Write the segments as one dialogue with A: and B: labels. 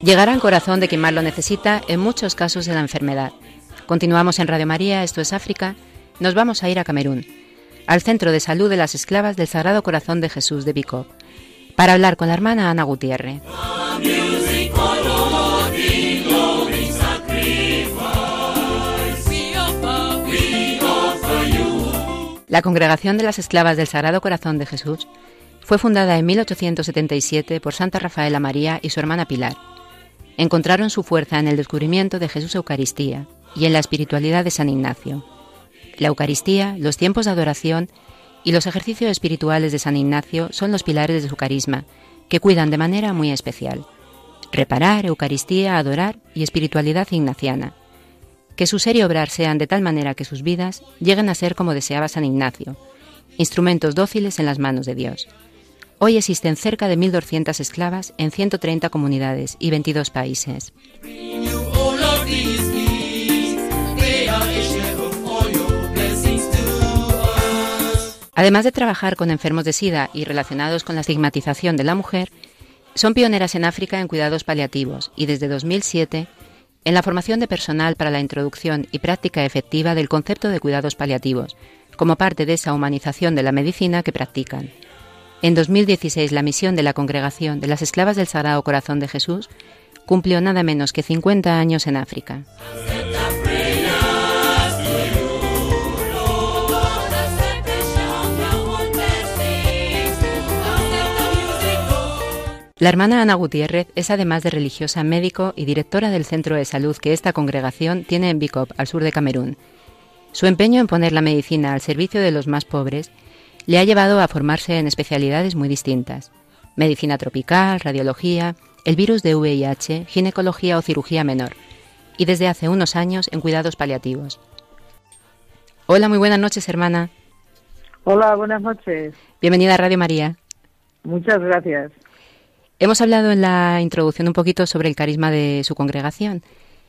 A: Llegará al corazón de quien más lo necesita en muchos casos de la enfermedad. Continuamos en Radio María, esto es África. Nos vamos a ir a Camerún, al Centro de Salud de las Esclavas del Sagrado Corazón de Jesús de Bikop, para hablar con la hermana Ana Gutiérrez. La Congregación de las Esclavas del Sagrado Corazón de Jesús fue fundada en 1877 por Santa Rafaela María y su hermana Pilar. Encontraron su fuerza en el descubrimiento de Jesús Eucaristía y en la espiritualidad de San Ignacio. La Eucaristía, los tiempos de adoración y los ejercicios espirituales de San Ignacio son los pilares de su carisma, que cuidan de manera muy especial. Reparar, Eucaristía, adorar y espiritualidad ignaciana. Que su ser y obrar sean de tal manera que sus vidas lleguen a ser como deseaba San Ignacio, instrumentos dóciles en las manos de Dios. Hoy existen cerca de 1.200 esclavas en 130 comunidades y 22 países. Además de trabajar con enfermos de SIDA y relacionados con la estigmatización de la mujer, son pioneras en África en cuidados paliativos y desde 2007 en la formación de personal para la introducción y práctica efectiva del concepto de cuidados paliativos, como parte de esa humanización de la medicina que practican. En 2016, la misión de la Congregación de las Esclavas del Sagrado Corazón de Jesús cumplió nada menos que 50 años en África. La hermana Ana Gutiérrez es, además de religiosa, médico y directora del centro de salud que esta congregación tiene en Bikop, al sur de Camerún. Su empeño en poner la medicina al servicio de los más pobres le ha llevado a formarse en especialidades muy distintas: medicina tropical, radiología, el virus de VIH, ginecología o cirugía menor, y desde hace unos años en cuidados paliativos. Hola, muy buenas noches, hermana.
B: Hola, buenas noches.
A: Bienvenida a Radio María.
B: Muchas gracias.
A: Hemos hablado en la introducción un poquito sobre el carisma de su congregación,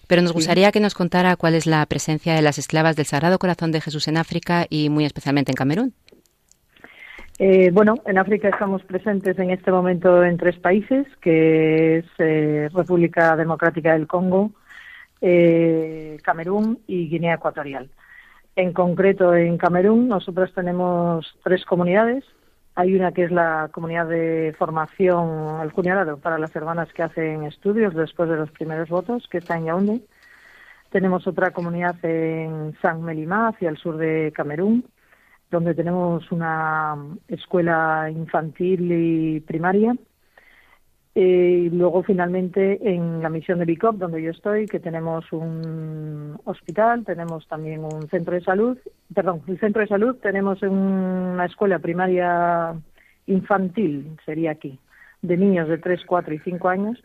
A: pero nos gustaría que nos contara cuál es la presencia de las esclavas del Sagrado Corazón de Jesús en África y muy especialmente en Camerún.
B: Bueno, en África estamos presentes en este momento en 3 países, que es República Democrática del Congo, Camerún y Guinea Ecuatorial. En concreto, en Camerún nosotros tenemos 3 comunidades. Hay una que es la comunidad de formación al cuñado para las hermanas que hacen estudios después de los primeros votos, que está en Yaoundé. Tenemos otra comunidad en Saint-Melima, hacia el sur de Camerún, donde tenemos una escuela infantil y primaria. Y luego, finalmente, en la misión de Bikop, donde yo estoy, que tenemos un hospital, tenemos también un centro de salud. El centro de salud tenemos una escuela primaria infantil, sería aquí, de niños de 3, 4 y 5 años,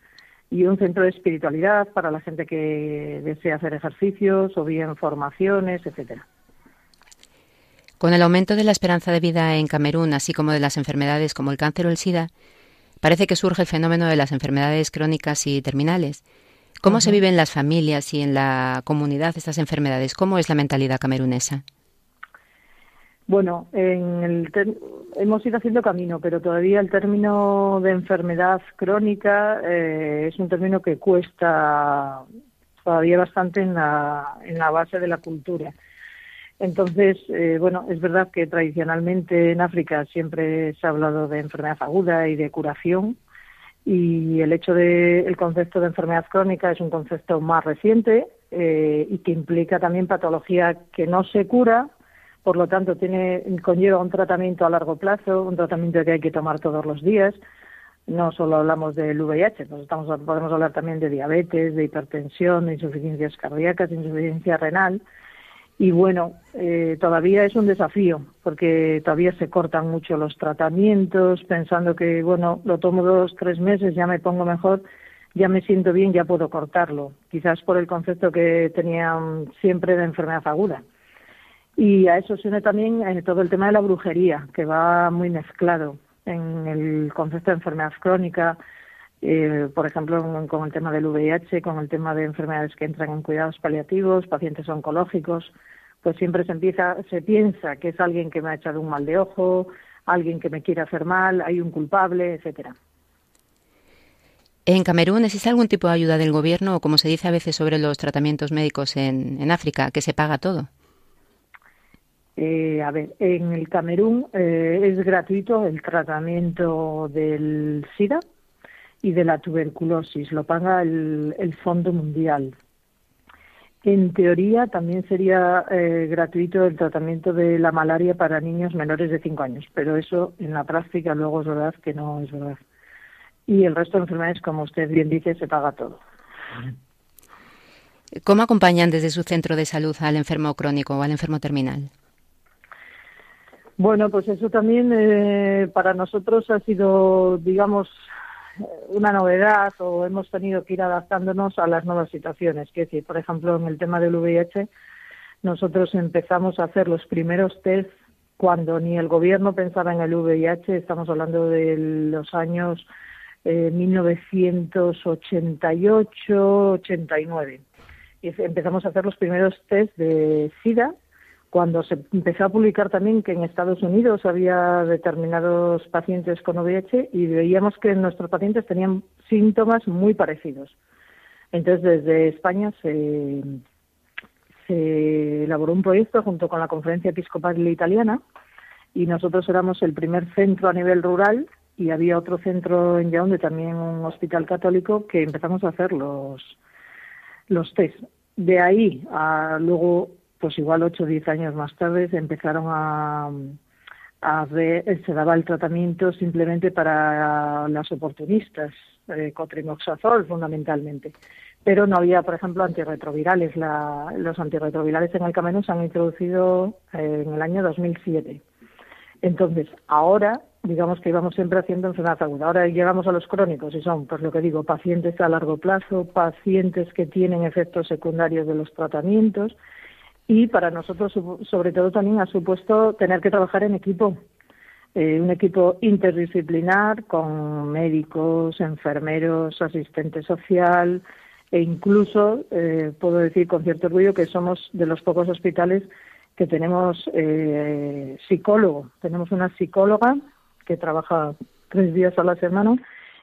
B: y un centro de espiritualidad para la gente que desea hacer ejercicios o bien formaciones, etcétera.
A: Con el aumento de la esperanza de vida en Camerún, así como de las enfermedades como el cáncer o el SIDA, parece que surge el fenómeno de las enfermedades crónicas y terminales. ¿Cómo se vive en las familias y en la comunidad estas enfermedades? ¿Cómo es la mentalidad camerunesa?
B: Bueno, hemos ido haciendo camino, pero todavía el término de enfermedad crónica es un término que cuesta todavía bastante en la base de la cultura. Entonces, bueno, es verdad que tradicionalmente en África siempre se ha hablado de enfermedad aguda y de curación, y el concepto de enfermedad crónica es un concepto más reciente y que implica también patología que no se cura, por lo tanto conlleva un tratamiento a largo plazo, un tratamiento que hay que tomar todos los días. No solo hablamos del VIH, podemos hablar también de diabetes, de hipertensión, de insuficiencias cardíacas, de insuficiencia renal. Y bueno, todavía es un desafío, porque todavía se cortan mucho los tratamientos, pensando que, bueno, lo tomo 2, 3 meses, ya me pongo mejor, ya me siento bien, ya puedo cortarlo. Quizás por el concepto que tenían siempre de enfermedad aguda. Y a eso se une también todo el tema de la brujería, que va muy mezclado en el concepto de enfermedad crónica, por ejemplo, con el tema del VIH, con el tema de enfermedades que entran en cuidados paliativos, pacientes oncológicos, pues siempre se piensa que es alguien que me ha echado un mal de ojo, alguien que me quiere hacer mal, hay un culpable, etcétera.
A: ¿En Camerún existe algún tipo de ayuda del gobierno o, como se dice a veces sobre los tratamientos médicos en África, que se paga todo?
B: A ver, en el Camerún es gratuito el tratamiento del SIDA y de la tuberculosis, lo paga el Fondo Mundial. En teoría también sería gratuito el tratamiento de la malaria para niños menores de 5 años, pero eso en la práctica luego es verdad que no es verdad. Y el resto de enfermedades, como usted bien dice, se paga todo.
A: ¿Cómo acompañan desde su centro de salud al enfermo crónico o al enfermo terminal?
B: Bueno, pues eso también para nosotros ha sido, digamos, una novedad, o hemos tenido que ir adaptándonos a las nuevas situaciones. Es decir, por ejemplo, en el tema del VIH, nosotros empezamos a hacer los primeros test cuando ni el gobierno pensaba en el VIH, estamos hablando de los años 1988-89. Y empezamos a hacer los primeros test de SIDA, cuando se empezó a publicar también que en Estados Unidos había determinados pacientes con VIH y veíamos que nuestros pacientes tenían síntomas muy parecidos. Entonces, desde España se elaboró un proyecto junto con la Conferencia Episcopal Italiana y nosotros éramos el primer centro a nivel rural y había otro centro en Yaoundé, también un hospital católico, que empezamos a hacer los test. De ahí a luego, pues igual 8 o 10 años más tarde, se empezaron a ver, se daba el tratamiento simplemente para las oportunistas, cotrimoxazol fundamentalmente. Pero no había, por ejemplo, antirretrovirales. Los antirretrovirales en el Camerún se han introducido en el año 2007. Entonces, ahora, digamos que íbamos siempre haciendo enfermedad aguda. Ahora llegamos a los crónicos y son, pues lo que digo, pacientes a largo plazo, pacientes que tienen efectos secundarios de los tratamientos. Y para nosotros, sobre todo, también ha supuesto tener que trabajar en equipo, un equipo interdisciplinar con médicos, enfermeros, asistente social e incluso, puedo decir con cierto orgullo, que somos de los pocos hospitales que tenemos psicólogo. Tenemos una psicóloga que trabaja 3 días a la semana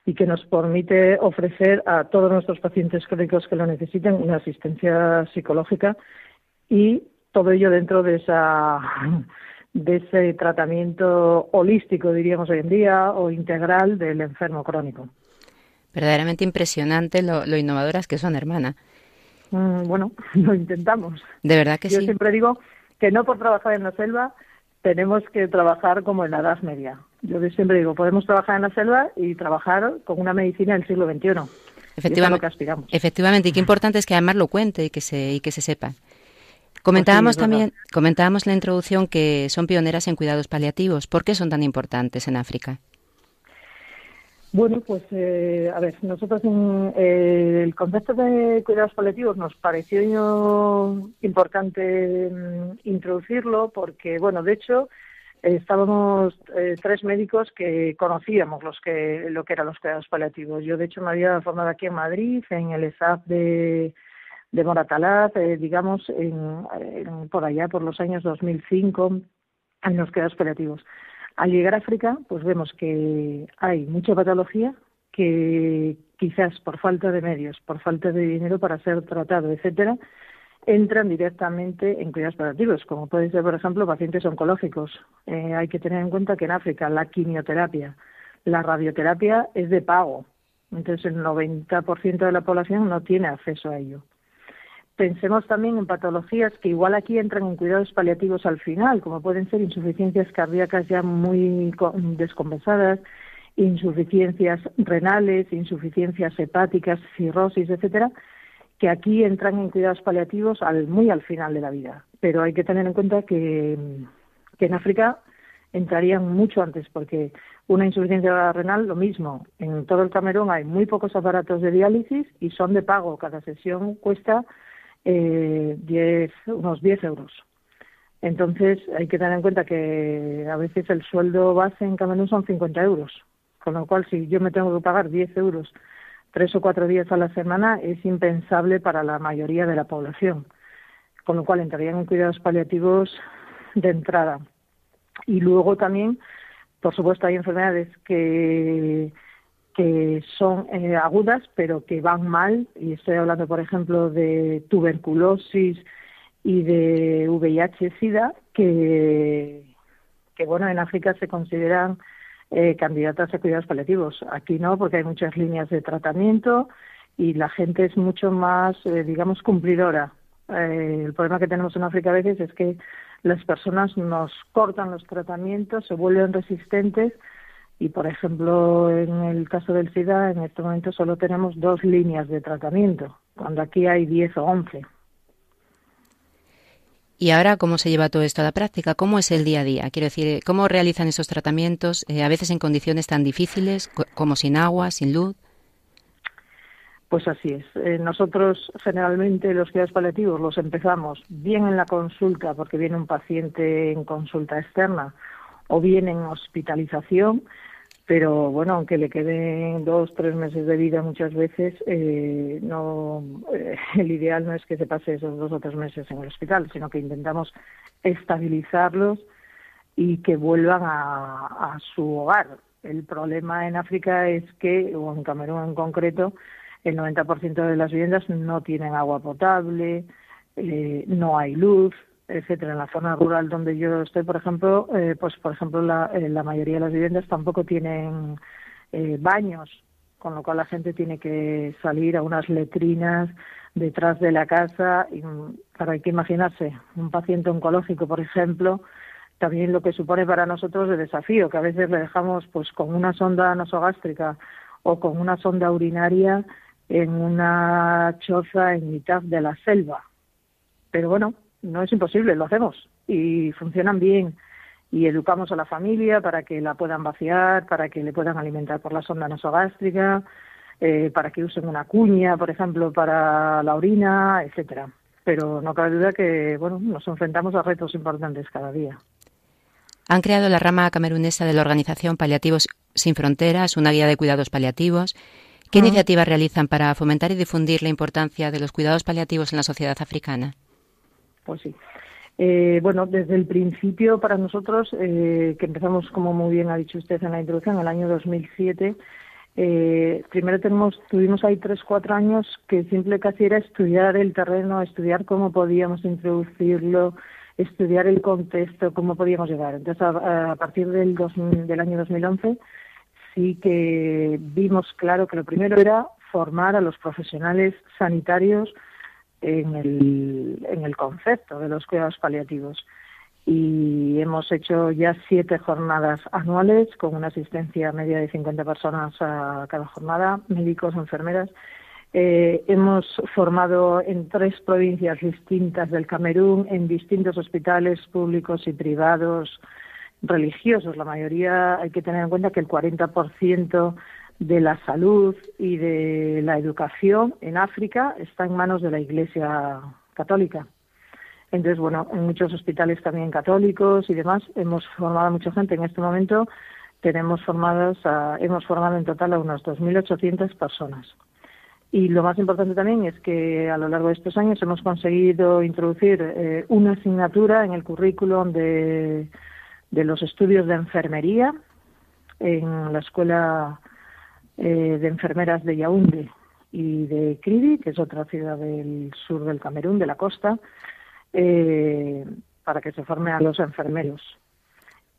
B: y que nos permite ofrecer a todos nuestros pacientes crónicos que lo necesiten una asistencia psicológica, y todo ello dentro de ese tratamiento holístico, diríamos hoy en día, o integral del enfermo crónico.
A: Verdaderamente impresionante lo innovadoras que son, hermana.
B: Bueno, lo intentamos.
A: De verdad que
B: Yo
A: sí.
B: siempre digo que no por trabajar en la selva tenemos que trabajar como en la Edad Media. Yo siempre digo, podemos trabajar en la selva y trabajar con una medicina del siglo XXI.
A: Efectivamente,
B: y es a lo que aspiramos.
A: Efectivamente, y qué importante es que además lo cuente y que se sepa. Comentábamos también, comentábamos en la introducción que son pioneras en cuidados paliativos. ¿Por qué son tan importantes en África?
B: Bueno, pues a ver, nosotros el concepto de cuidados paliativos nos pareció importante introducirlo porque, bueno, de hecho, estábamos 3 médicos que conocíamos lo que eran los cuidados paliativos. Yo, de hecho, me había formado aquí en Madrid, en el ESAP de Moratalaz, digamos, por allá, por los años 2005, en los cuidados paliativos. Al llegar a África, pues vemos que hay mucha patología que quizás por falta de medios, por falta de dinero para ser tratado, etcétera, entran directamente en cuidados paliativos, como puede ser, por ejemplo, pacientes oncológicos. Hay que tener en cuenta que en África la quimioterapia, la radioterapia es de pago, entonces el 90% de la población no tiene acceso a ello. Pensemos también en patologías que igual aquí entran en cuidados paliativos al final, como pueden ser insuficiencias cardíacas ya muy descompensadas, insuficiencias renales, insuficiencias hepáticas, cirrosis, etcétera, que aquí entran en cuidados paliativos muy al final de la vida. Pero hay que tener en cuenta que en África entrarían mucho antes, porque una insuficiencia renal, lo mismo. En todo el Camerún hay muy pocos aparatos de diálisis y son de pago. Cada sesión cuesta unos 10 euros. Entonces hay que tener en cuenta que a veces el sueldo base en Camerún son 50 euros, con lo cual si yo me tengo que pagar 10 euros 3 o 4 días a la semana es impensable para la mayoría de la población, con lo cual entrarían en cuidados paliativos de entrada. Y luego también, por supuesto, hay enfermedades que que son agudas, pero que van mal, y estoy hablando, por ejemplo, de tuberculosis y de VIH-Sida, que bueno, en África se consideran candidatas a cuidados paliativos. Aquí no, porque hay muchas líneas de tratamiento y la gente es mucho más, digamos, cumplidora. El problema que tenemos en África a veces es que las personas nos cortan los tratamientos, se vuelven resistentes y, por ejemplo, en el caso del SIDA, en este momento solo tenemos 2 líneas de tratamiento, cuando aquí hay 10 o 11.
A: ¿Y ahora cómo se lleva todo esto a la práctica? ¿Cómo es el día a día? Quiero decir, ¿cómo realizan esos tratamientos, a veces en condiciones tan difíciles, como sin agua, sin luz?
B: Pues así es. Nosotros generalmente los cuidados paliativos los empezamos bien en la consulta, porque viene un paciente en consulta externa, o bien en hospitalización, pero bueno, aunque le queden 2-3 meses de vida muchas veces, el ideal no es que se pase esos 2 o 3 meses en el hospital, sino que intentamos estabilizarlos y que vuelvan a su hogar. El problema en África es que, o en Camerún en concreto, el 90% de las viviendas no tienen agua potable, no hay luz, etcétera. En la zona rural donde yo estoy, por ejemplo, la mayoría de las viviendas tampoco tienen baños, con lo cual la gente tiene que salir a unas letrinas detrás de la casa. Y hay que imaginarse un paciente oncológico, por ejemplo, también lo que supone para nosotros el desafío, que a veces le dejamos pues con una sonda nasogástrica o con una sonda urinaria en una choza en mitad de la selva. Pero bueno, no es imposible, lo hacemos y funcionan bien. Y educamos a la familia para que la puedan vaciar, para que le puedan alimentar por la sonda nasogástrica, para que usen una cuña, por ejemplo, para la orina, etcétera. Pero no cabe duda que bueno, nos enfrentamos a retos importantes cada día.
A: Han creado la rama camerunesa de la organización Paliativos Sin Fronteras, una guía de cuidados paliativos. ¿Qué iniciativas realizan para fomentar y difundir la importancia de los cuidados paliativos en la sociedad africana?
B: Pues sí. Bueno, desde el principio para nosotros, que empezamos, como muy bien ha dicho usted en la introducción, en el año 2007, primero tuvimos ahí 3-4 años que simple casi era estudiar el terreno, estudiar cómo podíamos introducirlo, estudiar el contexto, cómo podíamos llegar. Entonces, a partir del año 2011, sí que vimos claro que lo primero era formar a los profesionales sanitarios en el concepto de los cuidados paliativos. Y hemos hecho ya 7 jornadas anuales con una asistencia media de 50 personas a cada jornada, médicos, enfermeras. Hemos formado en 3 provincias distintas del Camerún, en distintos hospitales públicos y privados, religiosos. La mayoría, hay que tener en cuenta que el 40% de la salud y de la educación en África está en manos de la Iglesia Católica. Entonces, bueno, en muchos hospitales también católicos y demás hemos formado a mucha gente. En este momento hemos formado en total a unas 2.800 personas. Y lo más importante también es que a lo largo de estos años hemos conseguido introducir una asignatura en el currículum de los estudios de enfermería en la Escuela de Enfermeras de Yaoundé y de Kribi, que es otra ciudad del sur del Camerún, de la costa, para que se forme a los enfermeros.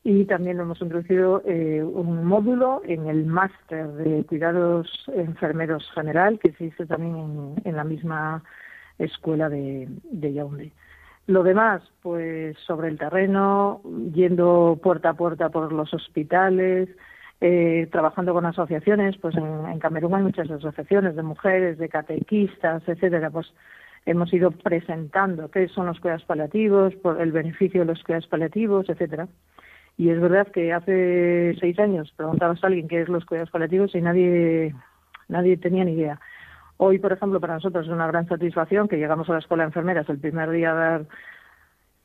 B: Y también hemos introducido un módulo en el máster de cuidados enfermeros general, que existe también en la misma escuela de Yaoundé. Lo demás, pues sobre el terreno, yendo puerta a puerta por los hospitales, trabajando con asociaciones. Pues en Camerún hay muchas asociaciones de mujeres, de catequistas, etcétera. Pues hemos ido presentando qué son los cuidados paliativos, por el beneficio de los cuidados paliativos, etcétera. Y es verdad que hace 6 años preguntabas a alguien qué es los cuidados paliativos y nadie tenía ni idea. Hoy, por ejemplo, para nosotros es una gran satisfacción que llegamos a la escuela de enfermeras el primer día a dar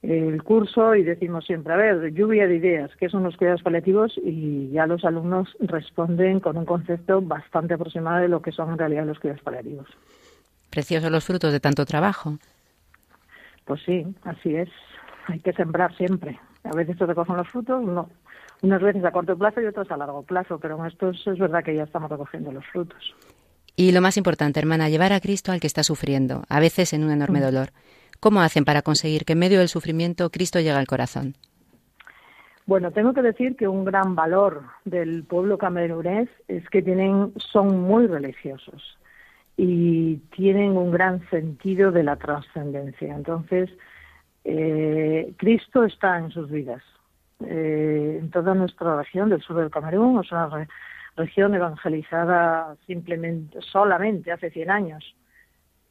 B: el curso y decimos siempre, a ver, lluvia de ideas, ¿qué son los cuidados paliativos? Y ya los alumnos responden con un concepto bastante aproximado de lo que son en realidad los cuidados paliativos.
A: Preciosos los frutos de tanto trabajo.
B: Pues sí, así es. Hay que sembrar siempre. A veces se recogen los frutos, no. Unas veces a corto plazo y otras a largo plazo, pero en estos es verdad que ya estamos recogiendo los frutos.
A: Y lo más importante, hermana, llevar a Cristo al que está sufriendo, a veces en un enorme dolor. ¿Cómo hacen para conseguir que en medio del sufrimiento Cristo llegue al corazón?
B: Bueno, tengo que decir que un gran valor del pueblo camerunés es que son muy religiosos y tienen un gran sentido de la trascendencia. Entonces, Cristo está en sus vidas. En toda nuestra región del sur del Camerún, es una región evangelizada solamente hace 100 años,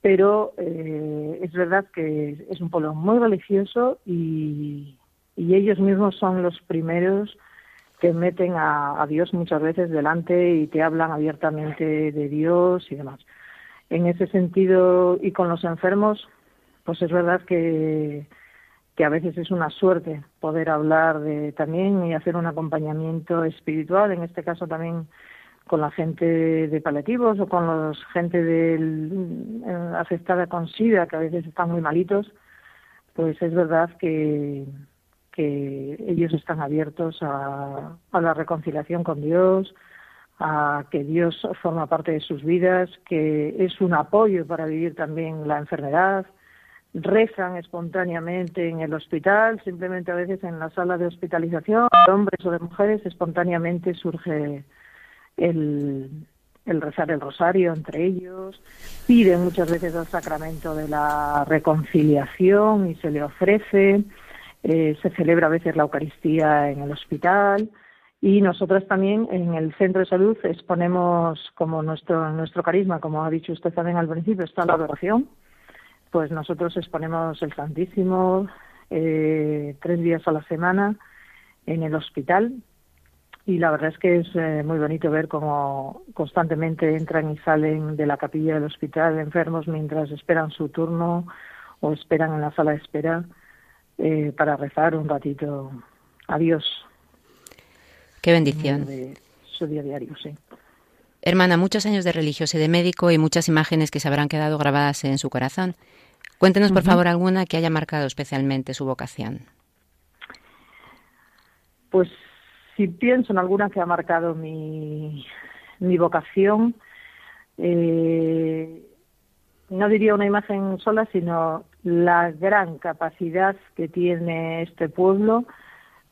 B: pero es verdad que es un pueblo muy religioso y ellos mismos son los primeros que meten a Dios muchas veces delante y te hablan abiertamente de Dios y demás. En ese sentido, y con los enfermos, pues es verdad que a veces es una suerte poder hablar también y hacer un acompañamiento espiritual, en este caso también con la gente de paliativos o con la gente afectada con SIDA, que a veces están muy malitos, pues es verdad que ellos están abiertos a la reconciliación con Dios, a que Dios forma parte de sus vidas, que es un apoyo para vivir también la enfermedad. Rezan espontáneamente en el hospital, simplemente a veces en la sala de hospitalización, de hombres o de mujeres, espontáneamente surge el rezar el rosario entre ellos, piden muchas veces el sacramento de la reconciliación y se le ofrece, se celebra a veces la Eucaristía en el hospital y nosotros también en el centro de salud exponemos como nuestro carisma, como ha dicho usted también al principio, está la adoración. Pues nosotros exponemos el Santísimo 3 días a la semana en el hospital y la verdad es que es muy bonito ver cómo constantemente entran y salen de la capilla del hospital enfermos mientras esperan su turno o esperan en la sala de espera para rezar un ratito a Dios.
A: Qué bendición.
B: De su día diario, sí.
A: Hermana, muchos años de religiosa y de médico y muchas imágenes que se habrán quedado grabadas en su corazón. Cuéntenos, por favor, alguna que haya marcado especialmente su vocación.
B: Pues si pienso en alguna que ha marcado mi vocación, no diría una imagen sola, sino la gran capacidad que tiene este pueblo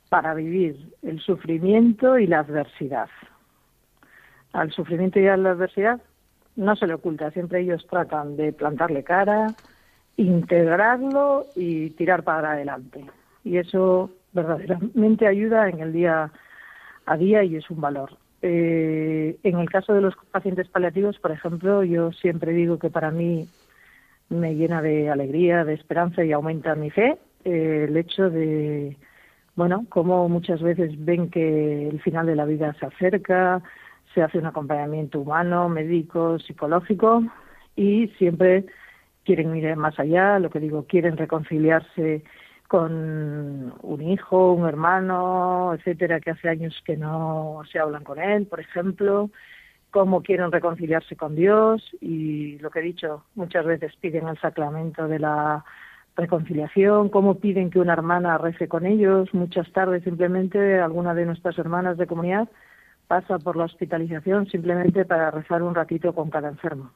B: para vivir el sufrimiento y la adversidad. Al sufrimiento y a la adversidad no se le oculta, siempre ellos tratan de plantarle cara, integrarlo y tirar para adelante. Y eso verdaderamente ayuda en el día a día y es un valor. En el caso de los pacientes paliativos, por ejemplo, yo siempre digo que para mí me llena de alegría, de esperanza y aumenta mi fe el hecho de, cómo muchas veces ven que el final de la vida se acerca, se hace un acompañamiento humano, médico, psicológico y siempre quieren ir más allá, lo que digo, quieren reconciliarse con un hijo, un hermano, etcétera, que hace años que no se hablan con él, por ejemplo, cómo quieren reconciliarse con Dios y lo que he dicho, muchas veces piden el sacramento de la reconciliación, cómo piden que una hermana rece con ellos, muchas tardes simplemente alguna de nuestras hermanas de comunidad pasa por la hospitalización simplemente para rezar un ratito con cada enfermo.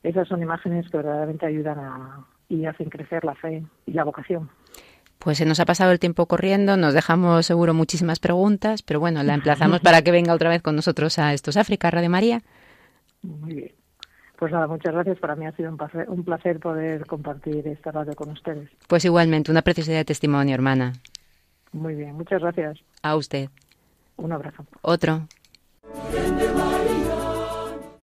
B: Esas son imágenes que verdaderamente ayudan y hacen crecer la fe y la vocación.
A: Pues se nos ha pasado el tiempo corriendo, nos dejamos seguro muchísimas preguntas, pero bueno, la emplazamos para que venga otra vez con nosotros a Esto es África, Radio María.
B: Muy bien. Pues nada, muchas gracias. Para mí ha sido un placer poder compartir esta radio con ustedes.
A: Pues igualmente, una preciosidad de testimonio, hermana.
B: Muy bien, muchas gracias.
A: A usted.
B: Un abrazo.
A: Otro.